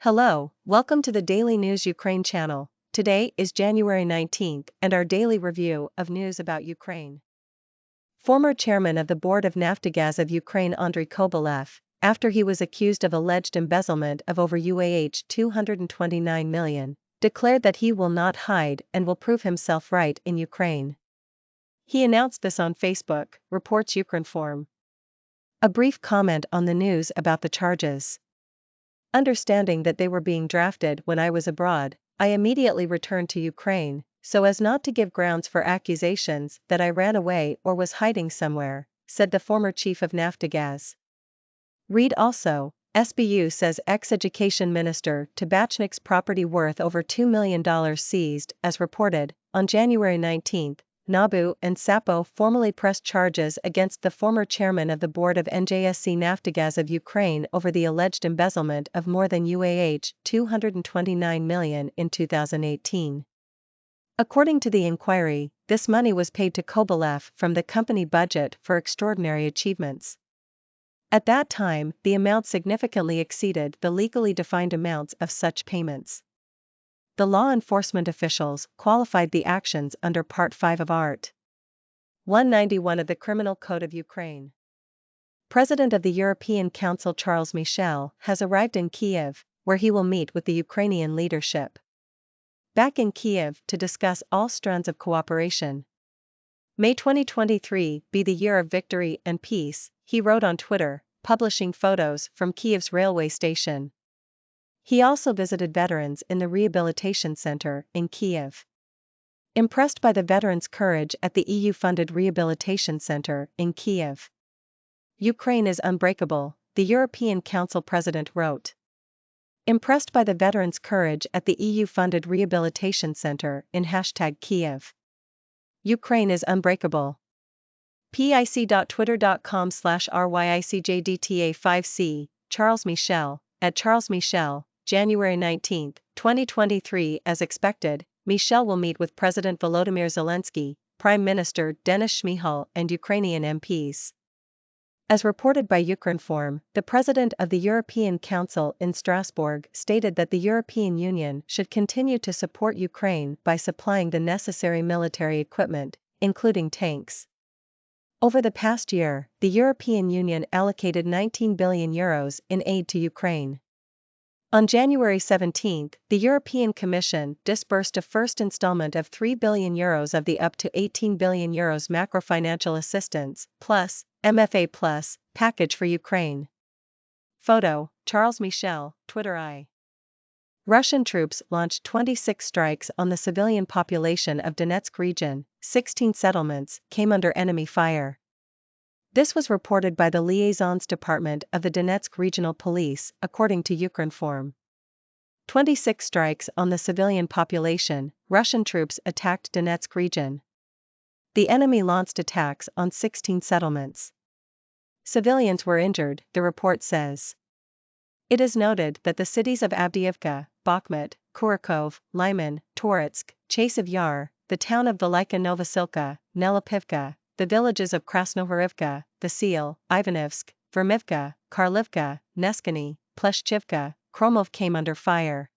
Hello, welcome to the Daily News Ukraine channel. Today is January 19th and our daily review of news about Ukraine. Former chairman of the board of Naftogaz of Ukraine Andriy Kovalev, after he was accused of alleged embezzlement of over $229 million, declared that he will not hide and will prove himself right in Ukraine. He announced this on Facebook, reports Ukrinform. A brief comment on the news about the charges. Understanding that they were being drafted when I was abroad, I immediately returned to Ukraine, so as not to give grounds for accusations that I ran away or was hiding somewhere, said the former chief of Naftogaz. Read also, SBU says ex-education minister Tabachnik's property worth over $2 million seized, as reported, on January 19. NABU and SAPO formally pressed charges against the former chairman of the board of NJSC Naftogaz of Ukraine over the alleged embezzlement of more than $229 million in 2018. According to the inquiry, this money was paid to Kovalev from the company budget for extraordinary achievements. At that time, the amount significantly exceeded the legally defined amounts of such payments. The law enforcement officials qualified the actions under Part 5 of Art. 191 of the Criminal Code of Ukraine. President of the European Council Charles Michel has arrived in Kyiv, where he will meet with the Ukrainian leadership. Back in Kyiv to discuss all strands of cooperation. May 2023 be the year of victory and peace, he wrote on Twitter, publishing photos from Kyiv's railway station. He also visited veterans in the rehabilitation center in Kyiv. Impressed by the veterans' courage at the EU-funded rehabilitation center in Kyiv. Ukraine is unbreakable, the European Council president wrote. Impressed by the veterans' courage at the EU-funded rehabilitation center in #Kyiv. Ukraine is unbreakable. pic.twitter.com/ryicjdta5c, Charles Michel, at Charles Michel, January 19, 2023. As expected, Michel will meet with President Volodymyr Zelensky, Prime Minister Denis Shmyhal and Ukrainian MPs. As reported by Ukrinform, the President of the European Council in Strasbourg stated that the European Union should continue to support Ukraine by supplying the necessary military equipment, including tanks. Over the past year, the European Union allocated €19 billion in aid to Ukraine. On January 17, the European Commission disbursed a first installment of €3 billion of the up to €18 billion macrofinancial assistance, plus, MFA plus, package for Ukraine. Photo, Charles Michel, Twitter. Russian troops launched 26 strikes on the civilian population of Donetsk region, 16 settlements came under enemy fire. This was reported by the Liaisons Department of the Donetsk Regional Police, according to Ukrinform. 26 strikes on the civilian population, Russian troops attacked Donetsk region. The enemy launched attacks on 16 settlements. Civilians were injured, the report says. It is noted that the cities of Avdiivka, Bakhmut, Kurakov, Lyman, Toretsk, Chasiv Yar, the town of Velika Novosilka, Nelipivka, the villages of Krasnohorivka, Vasil, Ivanivsk, Vermivka, Karlivka, Neskany, Pleshchivka, Kromov came under fire.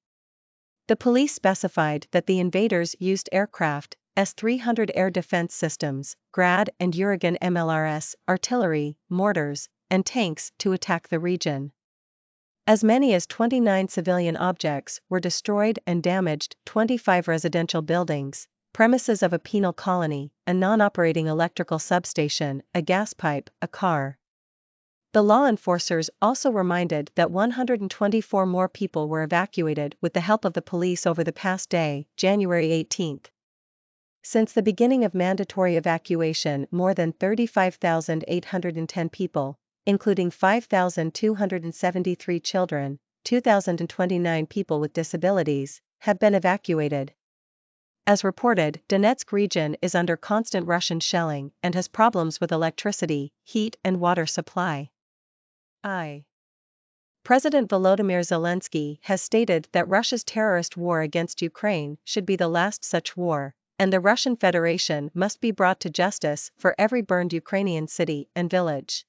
The police specified that the invaders used aircraft, S-300 air defense systems, Grad and Uragan MLRS, artillery, mortars, and tanks to attack the region. As many as 29 civilian objects were destroyed and damaged, 25 residential buildings, premises of a penal colony, a non-operating electrical substation, a gas pipe, a car. The law enforcers also reminded that 124 more people were evacuated with the help of the police over the past day, January 18. Since the beginning of mandatory evacuation, more than 35,810 people, including 5,273 children, 2,029 people with disabilities, have been evacuated. As reported, Donetsk region is under constant Russian shelling and has problems with electricity, heat and water supply. President Volodymyr Zelensky has stated that Russia's terrorist war against Ukraine should be the last such war, and the Russian Federation must be brought to justice for every burned Ukrainian city and village.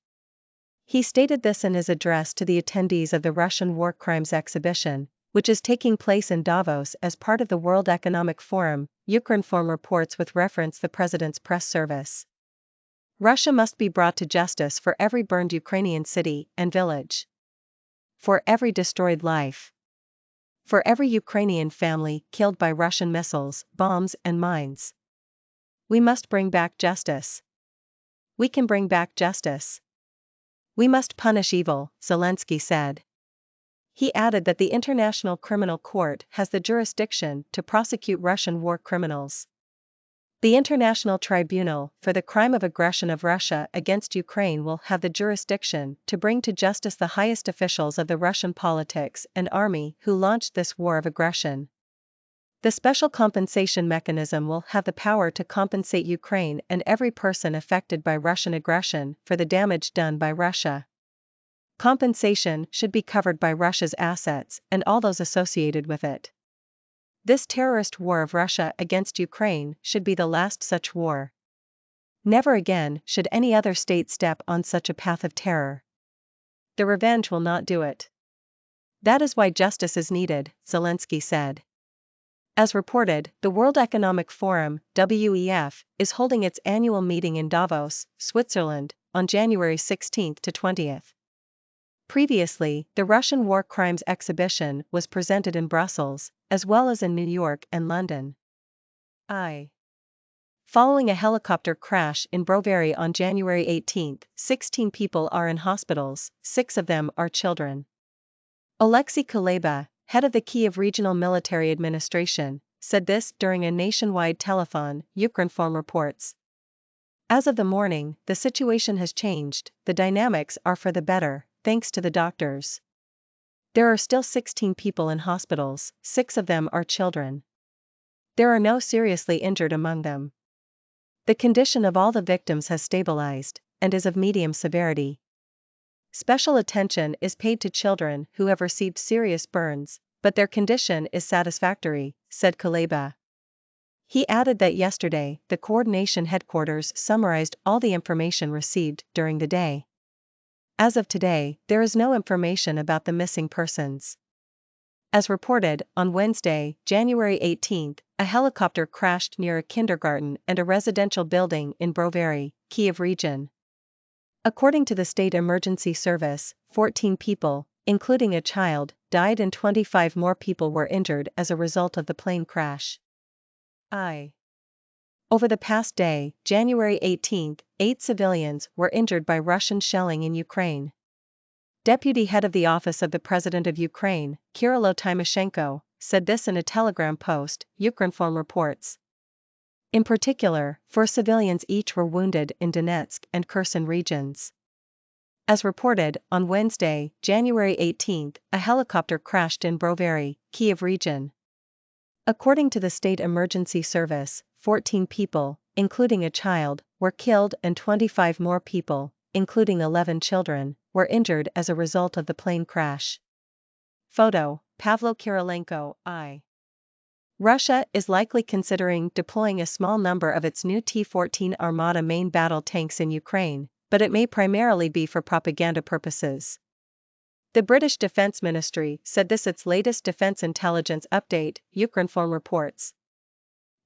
He stated this in his address to the attendees of the Russian War Crimes exhibition, which is taking place in Davos as part of the World Economic Forum, Ukrinform reports with reference the president's press service. Russia must be brought to justice for every burned Ukrainian city and village. For every destroyed life. For every Ukrainian family killed by Russian missiles, bombs and mines. We must bring back justice. We can bring back justice. We must punish evil, Zelensky said. He added that the International Criminal Court has the jurisdiction to prosecute Russian war criminals. The International Tribunal for the Crime of Aggression of Russia against Ukraine will have the jurisdiction to bring to justice the highest officials of the Russian politics and army who launched this war of aggression. The special compensation mechanism will have the power to compensate Ukraine and every person affected by Russian aggression for the damage done by Russia. Compensation should be covered by Russia's assets and all those associated with it. This terrorist war of Russia against Ukraine should be the last such war. Never again should any other state step on such a path of terror. The revenge will not do it. That is why justice is needed, Zelensky said. As reported, the World Economic Forum, WEF, is holding its annual meeting in Davos, Switzerland, on January 16 to 20. Previously, the Russian War Crimes exhibition was presented in Brussels, as well as in New York and London. Following a helicopter crash in Brovary on January 18, 16 people are in hospitals, 6 of them are children. Alexei Kuleba, head of the Kyiv Regional Military Administration, said this during a nationwide telethon, Ukrinform reports. As of the morning, the situation has changed, the dynamics are for the better, thanks to the doctors. There are still 16 people in hospitals, 6 of them are children. There are no seriously injured among them. The condition of all the victims has stabilized, and is of medium severity. Special attention is paid to children who have received serious burns, but their condition is satisfactory, said Kuleba. He added that yesterday, the coordination headquarters summarized all the information received during the day. As of today, there is no information about the missing persons. As reported, on Wednesday, January 18, a helicopter crashed near a kindergarten and a residential building in Brovary, Kyiv region. According to the State Emergency Service, 14 people, including a child, died and 25 more people were injured as a result of the plane crash. Over the past day, January 18, 8 civilians were injured by Russian shelling in Ukraine. Deputy head of the Office of the President of Ukraine, Kyrylo Tymoshenko, said this in a Telegram post, Ukrinform reports. In particular, 4 civilians each were wounded in Donetsk and Kherson regions. As reported, on Wednesday, January 18, a helicopter crashed in Brovary, Kyiv region. According to the State Emergency Service, 14 people, including a child, were killed and 25 more people, including 11 children, were injured as a result of the plane crash. Photo, Pavlo Kirilenko, Russia is likely considering deploying a small number of its new T-14 Armata main battle tanks in Ukraine, but it may primarily be for propaganda purposes. The British Defence Ministry said this its latest defence intelligence update, Ukrinform reports.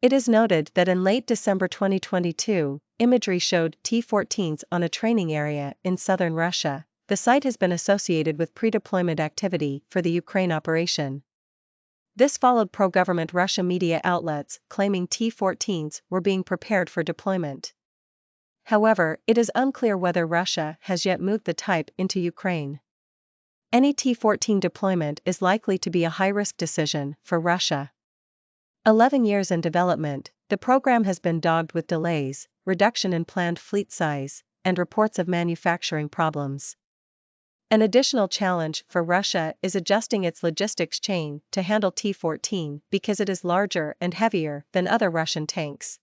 It is noted that in late December 2022, imagery showed T-14s on a training area in southern Russia. The site has been associated with pre-deployment activity for the Ukraine operation. This followed pro-government Russia media outlets claiming T-14s were being prepared for deployment. However, it is unclear whether Russia has yet moved the type into Ukraine. Any T-14 deployment is likely to be a high-risk decision for Russia. 11 years in development, the program has been dogged with delays, reduction in planned fleet size, and reports of manufacturing problems. An additional challenge for Russia is adjusting its logistics chain to handle T-14 because it is larger and heavier than other Russian tanks.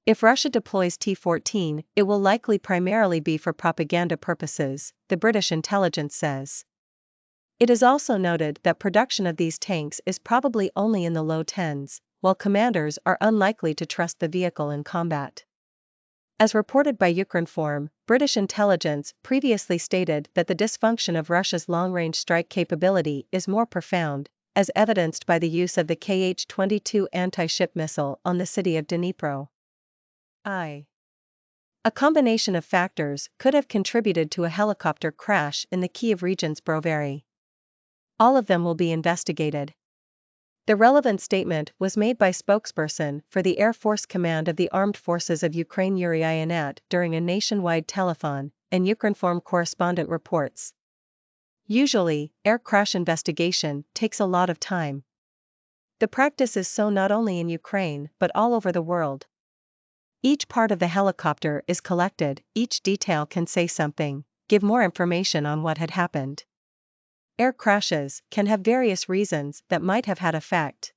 If Russia deploys T-14, it will likely primarily be for propaganda purposes, the British intelligence says. It is also noted that production of these tanks is probably only in the low tens, while commanders are unlikely to trust the vehicle in combat. As reported by Ukrinform, British intelligence previously stated that the dysfunction of Russia's long-range strike capability is more profound, as evidenced by the use of the Kh-22 anti-ship missile on the city of Dnipro. A combination of factors could have contributed to a helicopter crash in the Kyiv region's Brovary. All of them will be investigated. The relevant statement was made by spokesperson for the Air Force Command of the Armed Forces of Ukraine Yuri Ihnat during a nationwide telethon, and Ukrinform correspondent reports. Usually, air crash investigation takes a lot of time. The practice is so not only in Ukraine but all over the world. Each part of the helicopter is collected, each detail can say something, give more information on what had happened. Air crashes can have various reasons that might have had effect.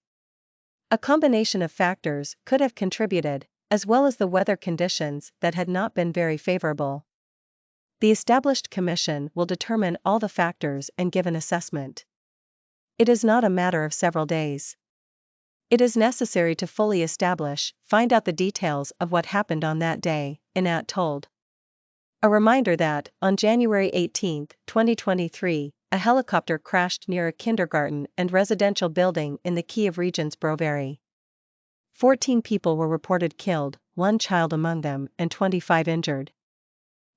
A combination of factors could have contributed, as well as the weather conditions that had not been very favorable. The established commission will determine all the factors and give an assessment. It is not a matter of several days. It is necessary to fully find out the details of what happened on that day, Ihnat told. A reminder that, on January 18, 2023, a helicopter crashed near a kindergarten and residential building in the Kyiv region's Brovary. 14 people were reported killed, 1 child among them, and 25 injured.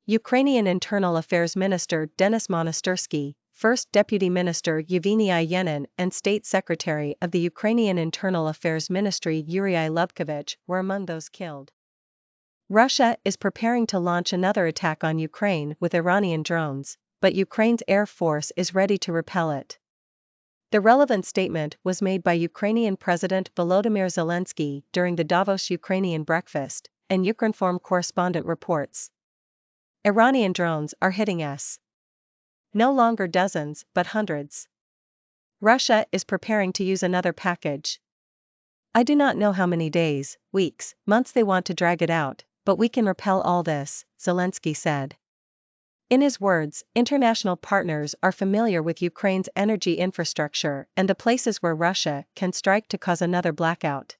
Ukrainian Internal Affairs Minister Denis Monastyrsky, First Deputy Minister Yevgeny Ihnat and State Secretary of the Ukrainian Internal Affairs Ministry Yuri Lubkovich were among those killed. Russia is preparing to launch another attack on Ukraine with Iranian drones, but Ukraine's Air Force is ready to repel it. The relevant statement was made by Ukrainian President Volodymyr Zelensky during the Davos Ukrainian breakfast, and Ukrinform correspondent reports. Iranian drones are hitting us. No longer dozens, but hundreds. Russia is preparing to use another package. I do not know how many days, weeks, months they want to drag it out, but we can repel all this, Zelensky said. In his words, international partners are familiar with Ukraine's energy infrastructure and the places where Russia can strike to cause another blackout.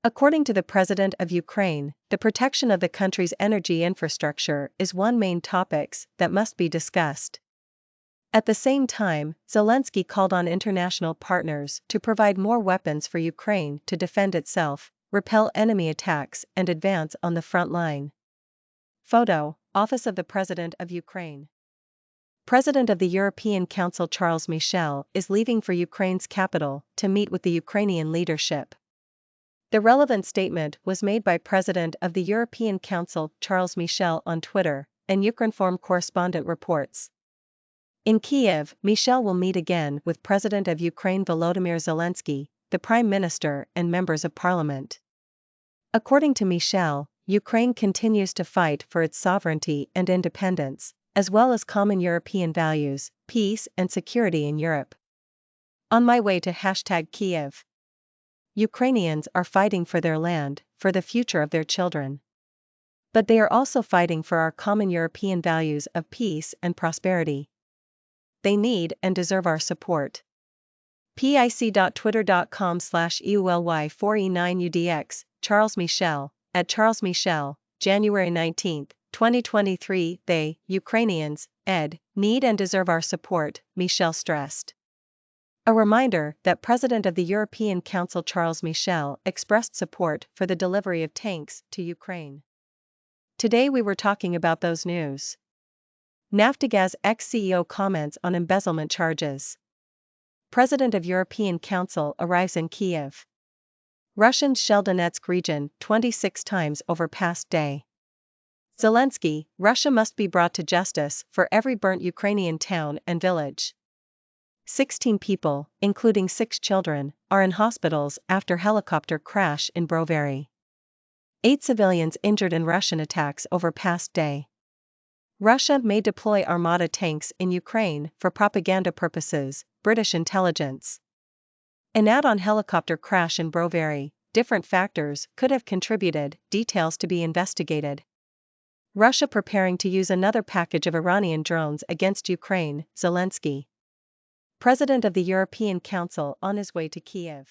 According to the President of Ukraine, the protection of the country's energy infrastructure is one main topic that must be discussed. At the same time, Zelensky called on international partners to provide more weapons for Ukraine to defend itself, repel enemy attacks, and advance on the front line. Photo, Office of the President of Ukraine. President of the European Council Charles Michel is leaving for Ukraine's capital to meet with the Ukrainian leadership. The relevant statement was made by President of the European Council Charles Michel on Twitter, and Ukrinform correspondent reports. In Kyiv, Michel will meet again with President of Ukraine Volodymyr Zelensky, the Prime Minister and members of Parliament. According to Michel, Ukraine continues to fight for its sovereignty and independence, as well as common European values, peace and security in Europe. On my way to #Kyiv. Ukrainians are fighting for their land, for the future of their children. But they are also fighting for our common European values of peace and prosperity. They need and deserve our support. pic.twitter.com/EULY4E9UDX, Charles Michel, at Charles Michel, January 19, 2023. They, Ukrainians, need and deserve our support, Michel stressed. A reminder that President of the European Council Charles Michel expressed support for the delivery of tanks to Ukraine. Today we were talking about those news. Naftogaz ex-CEO comments on embezzlement charges. President of European Council arrives in Kyiv. Russians shell Donetsk region 26 times over past day. Zelensky, Russia must be brought to justice for every burnt Ukrainian town and village. 16 people, including 6 children, are in hospitals after helicopter crash in Brovary. 8 civilians injured in Russian attacks over past day. Russia may deploy Armata tanks in Ukraine for propaganda purposes, British intelligence. Ihnat on helicopter crash in Brovary, different factors could have contributed, details to be investigated. Russia preparing to use another package of Iranian drones against Ukraine, Zelensky. President of the European Council on his way to Kyiv.